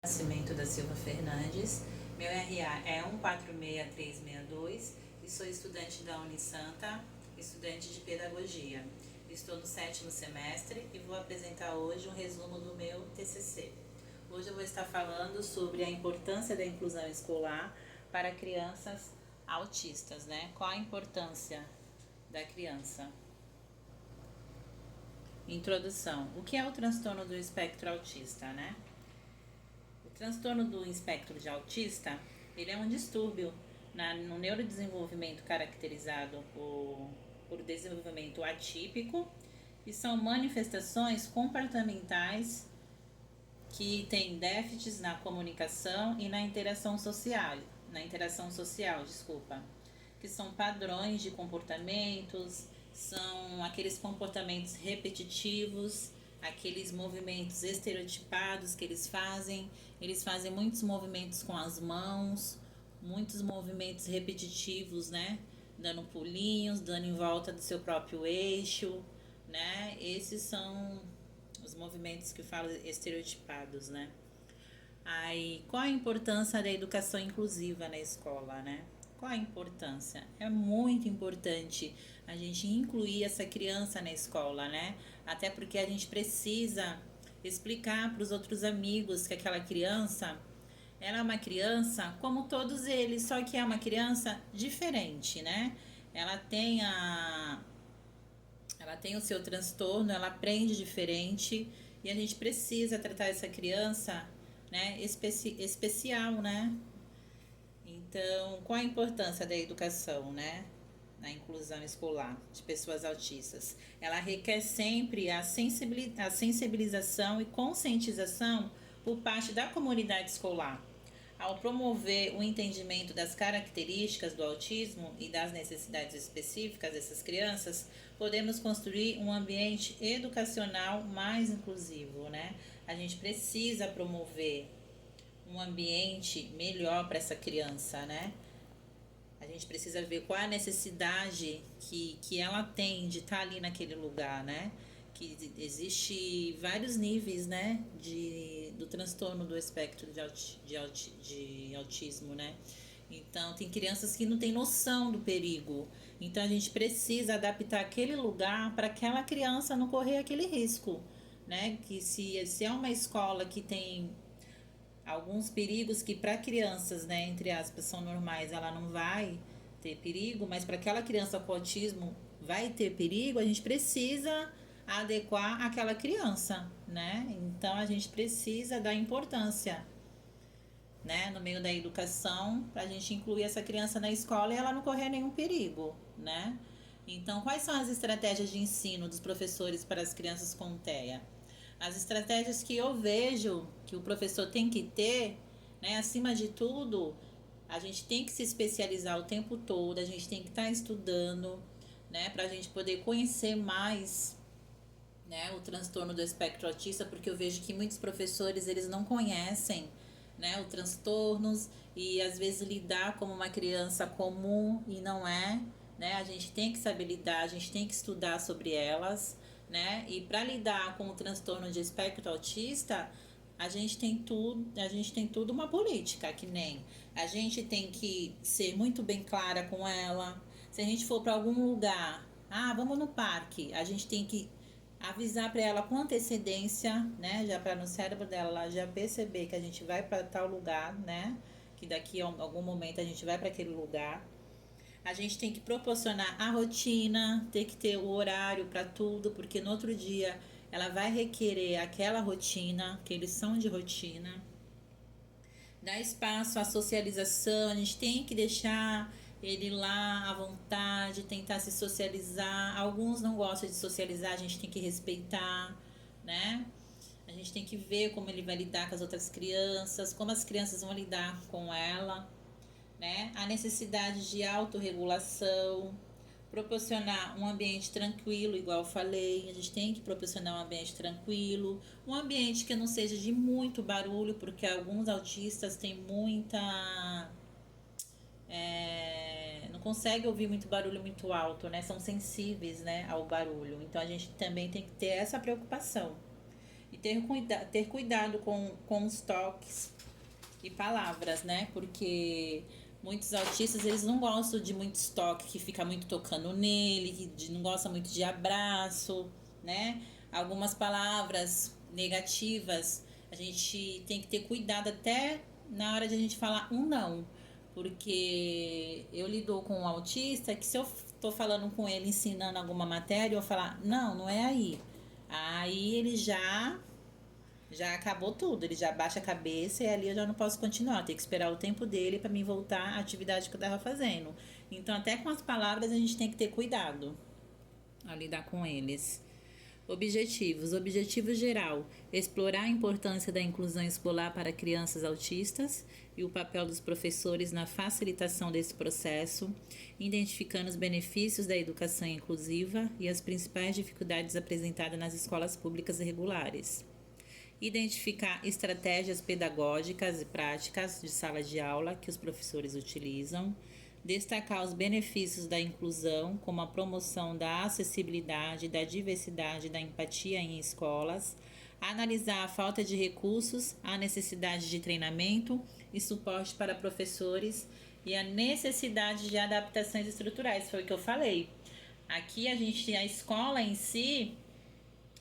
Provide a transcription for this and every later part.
Nascimento da Silva Fernandes, meu RA é 146362 e sou estudante da Unisanta, estudante de Pedagogia. Estou no 7º semestre e vou apresentar hoje um resumo do meu TCC. Hoje eu vou estar falando sobre a importância da inclusão escolar para crianças autistas, né? Qual a importância da criança? Introdução. O que é o transtorno do espectro autista, né? O transtorno do espectro de autista, ele é um distúrbio no neurodesenvolvimento caracterizado por desenvolvimento atípico e são manifestações comportamentais que têm déficits na comunicação e na interação social, que são padrões de comportamentos, são aqueles comportamentos repetitivos, aqueles movimentos estereotipados que eles fazem muitos movimentos com as mãos, muitos movimentos repetitivos, né? Dando pulinhos, dando em volta do seu próprio eixo, né? Esses são os movimentos que falam estereotipados, né? Aí, qual a importância da educação inclusiva na escola, né? Qual a importância? É muito importante a gente incluir essa criança na escola, né? Até porque a gente precisa explicar para os outros amigos que aquela criança, ela é uma criança como todos eles, só que é uma criança diferente, né? Ela tem ela tem o seu transtorno, ela aprende diferente e a gente precisa tratar essa criança, né, especial, né? Então, qual a importância da educação, né, na inclusão escolar de pessoas autistas? Ela requer sempre a sensibilização e conscientização por parte da comunidade escolar. Ao promover o entendimento das características do autismo e das necessidades específicas dessas crianças, podemos construir um ambiente educacional mais inclusivo, né? A gente precisa promover um ambiente melhor para essa criança, né? A gente precisa ver qual é a necessidade que ela tem de estar ali naquele lugar, né? Que existe vários níveis, né, do transtorno do espectro de autismo, né? Então, tem crianças que não têm noção do perigo. Então, a gente precisa adaptar aquele lugar para aquela criança não correr aquele risco, né? Que se é uma escola que tem alguns perigos que para crianças, né, entre aspas, são normais, ela não vai ter perigo, mas para aquela criança com autismo vai ter perigo, a gente precisa adequar aquela criança, né? Então a gente precisa dar importância, né, no meio da educação, para a gente incluir essa criança na escola e ela não correr nenhum perigo, né? Então, quais são as estratégias de ensino dos professores para as crianças com TEA? As estratégias que eu vejo que o professor tem que ter, né, acima de tudo, a gente tem que se especializar o tempo todo, a gente tem que estar estudando, né, para a gente poder conhecer mais, né, o transtorno do espectro autista, porque eu vejo que muitos professores eles não conhecem, né, os transtornos e às vezes lidar como uma criança comum e não é, né? A gente tem que saber lidar, a gente tem que estudar sobre elas, né? E para lidar com o transtorno de espectro autista, a gente tem tudo uma política, que nem a gente tem que ser muito bem clara com ela. Se a gente for para algum lugar, vamos no parque, a gente tem que avisar para ela com antecedência, né? Já para no cérebro dela já perceber que a gente vai para tal lugar, né? Que daqui a algum momento a gente vai para aquele lugar. A gente tem que proporcionar a rotina, tem que ter o horário para tudo, porque no outro dia ela vai requerer aquela rotina, que eles são de rotina. Dar espaço à socialização, a gente tem que deixar ele lá à vontade, tentar se socializar. Alguns não gostam de socializar, a gente tem que respeitar, né? A gente tem que ver como ele vai lidar com as outras crianças, como as crianças vão lidar com ela, né? A necessidade de autorregulação, proporcionar um ambiente tranquilo, igual eu falei, a gente tem que proporcionar um ambiente tranquilo, um ambiente que não seja de muito barulho, porque alguns autistas têm muita não consegue ouvir muito barulho muito alto, né? São sensíveis, né, ao barulho. Então a gente também tem que ter essa preocupação. E ter cuidado com os toques e palavras, né? Porque muitos autistas, eles não gostam de muito toque, que fica muito tocando nele, não gosta muito de abraço, né? Algumas palavras negativas, a gente tem que ter cuidado até na hora de a gente falar um não. Porque eu lido com um autista que se eu tô falando com ele, ensinando alguma matéria, eu falar, não, não é aí. Aí ele já acabou tudo, ele já baixa a cabeça e ali eu já não posso continuar, tenho que esperar o tempo dele para mim voltar à atividade que eu estava fazendo. Então, até com as palavras a gente tem que ter cuidado a lidar com eles. Objetivos. Objetivo geral: explorar a importância da inclusão escolar para crianças autistas e o papel dos professores na facilitação desse processo, identificando os benefícios da educação inclusiva e as principais dificuldades apresentadas nas escolas públicas regulares. Identificar estratégias pedagógicas e práticas de sala de aula que os professores utilizam. Destacar os benefícios da inclusão, como a promoção da acessibilidade, da diversidade e da empatia em escolas. Analisar a falta de recursos, a necessidade de treinamento e suporte para professores e a necessidade de adaptações estruturais. Foi o que eu falei. Aqui a escola em si,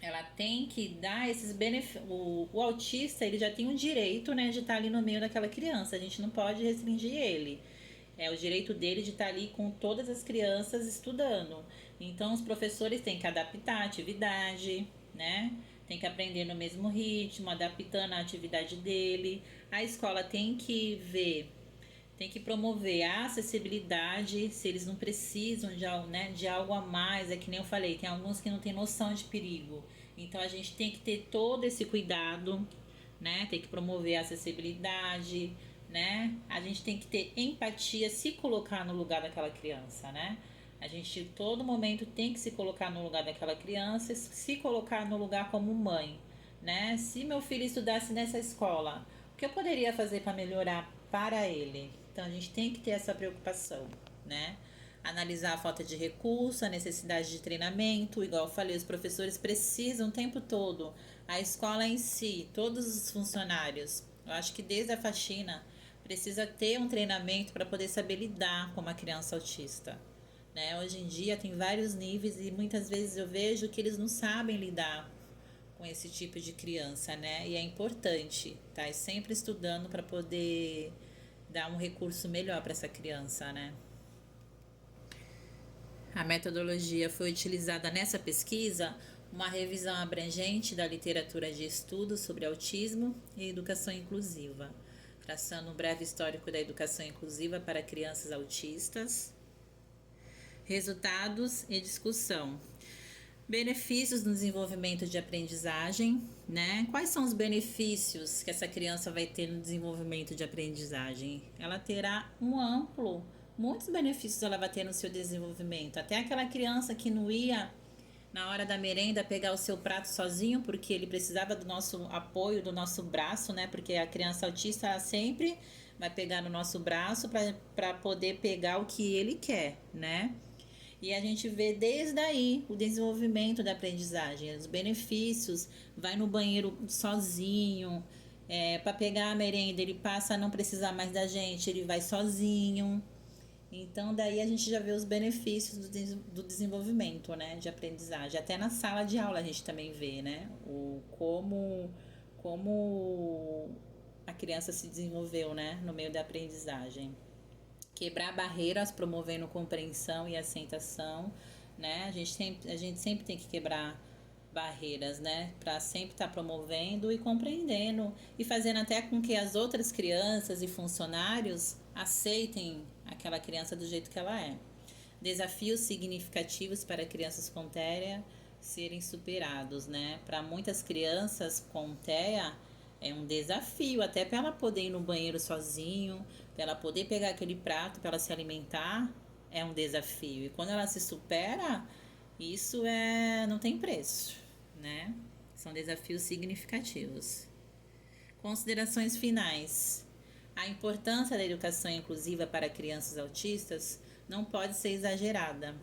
ela tem que dar esses benefícios. O autista, ele já tem um direito, né, de estar ali no meio daquela criança. A gente não pode restringir ele. É o direito dele de estar ali com todas as crianças estudando. Então, os professores têm que adaptar a atividade, né? Tem que aprender no mesmo ritmo, adaptando a atividade dele. A escola tem que ver, tem que promover a acessibilidade, se eles não precisam de algo a mais. É que nem eu falei, tem alguns que não têm noção de perigo. Então, a gente tem que ter todo esse cuidado, né? Tem que promover a acessibilidade, né? A gente tem que ter empatia, se colocar no lugar daquela criança, né? A gente todo momento tem que se colocar no lugar daquela criança, se colocar no lugar como mãe, né? Se meu filho estudasse nessa escola, o que eu poderia fazer para melhorar para ele? Então a gente tem que ter essa preocupação, né? Analisar a falta de recurso, a necessidade de treinamento, igual eu falei, os professores precisam o tempo todo, a escola em si, todos os funcionários. Eu acho que desde a faxina precisa ter um treinamento para poder saber lidar com uma criança autista, né? Hoje em dia tem vários níveis e muitas vezes eu vejo que eles não sabem lidar com esse tipo de criança, né? E é importante estar sempre estudando para poder dar um recurso melhor para essa criança, né? A metodologia foi utilizada nessa pesquisa uma revisão abrangente da literatura de estudo sobre autismo e educação inclusiva, traçando um breve histórico da educação inclusiva para crianças autistas, resultados e discussão. Benefícios no desenvolvimento de aprendizagem, né? Quais são os benefícios que essa criança vai ter no desenvolvimento de aprendizagem? Ela terá muitos benefícios ela vai ter no seu desenvolvimento. Até aquela criança que não ia na hora da merenda pegar o seu prato sozinho, porque ele precisava do nosso apoio, do nosso braço, né? Porque a criança autista ela sempre vai pegar no nosso braço para poder pegar o que ele quer, né? E a gente vê desde aí o desenvolvimento da aprendizagem, os benefícios, vai no banheiro sozinho, para pegar a merenda, ele passa a não precisar mais da gente, ele vai sozinho. Então, daí a gente já vê os benefícios do desenvolvimento, né, de aprendizagem. Até na sala de aula a gente também vê, né, como a criança se desenvolveu, né, no meio da aprendizagem. Quebrar barreiras, promovendo compreensão e aceitação, né? A gente sempre tem que quebrar barreiras, né? Para sempre estar promovendo e compreendendo e fazendo até com que as outras crianças e funcionários aceitem aquela criança do jeito que ela é. Desafios significativos para crianças com TEA serem superados, né? Para muitas crianças com TEA é um desafio, até para ela poder ir no banheiro sozinho, para ela poder pegar aquele prato para ela se alimentar, é um desafio. E quando ela se supera, isso não tem preço, né? São desafios significativos. Considerações finais. A importância da educação inclusiva para crianças autistas não pode ser exagerada.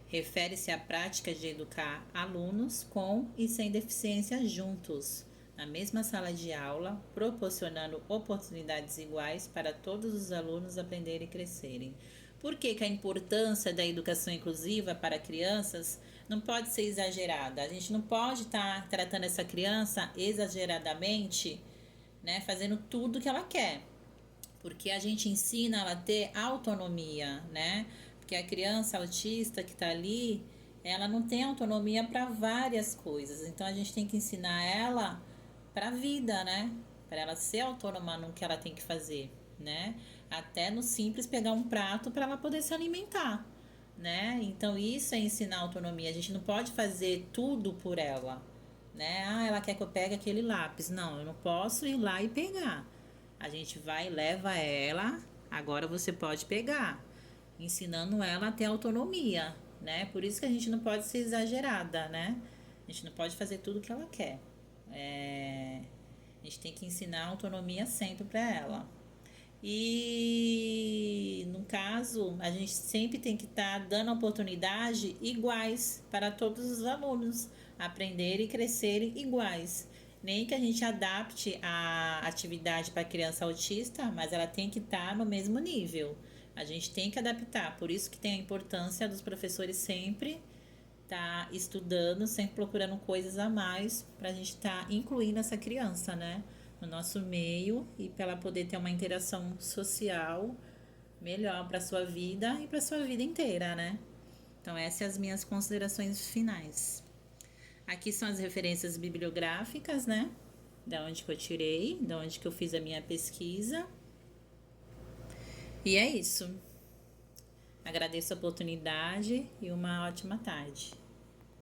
Refere-se à prática de educar alunos com e sem deficiência juntos, na mesma sala de aula, proporcionando oportunidades iguais para todos os alunos aprenderem e crescerem. Por que que a importância da educação inclusiva para crianças não pode ser exagerada? A gente não pode estar tratando essa criança exageradamente, né, fazendo tudo que ela quer, porque a gente ensina ela a ter autonomia, né? Porque a criança autista que está ali, ela não tem autonomia para várias coisas. Então a gente tem que ensinar ela para a vida, né? Para ela ser autônoma no que ela tem que fazer, né? Até no simples pegar um prato para ela poder se alimentar, né? Então isso é ensinar autonomia. A gente não pode fazer tudo por ela, né? Ah, ela quer que eu pegue aquele lápis. Não, eu não posso ir lá e pegar. A gente vai e leva ela, agora você pode pegar, ensinando ela a ter autonomia, né? Por isso que a gente não pode ser exagerada, né? A gente não pode fazer tudo o que ela quer. A gente tem que ensinar autonomia sempre para ela. E no caso, a gente sempre tem que estar dando oportunidade iguais para todos os alunos aprenderem e crescerem iguais. Nem que a gente adapte a atividade para criança autista, mas ela tem que estar no mesmo nível. A gente tem que adaptar, por isso que tem a importância dos professores sempre estar estudando, sempre procurando coisas a mais para a gente estar incluindo essa criança, né, no nosso meio e para ela poder ter uma interação social melhor para sua vida e para sua vida inteira, né? Então essas são as minhas considerações finais. Aqui são as referências bibliográficas, né? Da onde que eu tirei, da onde que eu fiz a minha pesquisa. E é isso. Agradeço a oportunidade e uma ótima tarde.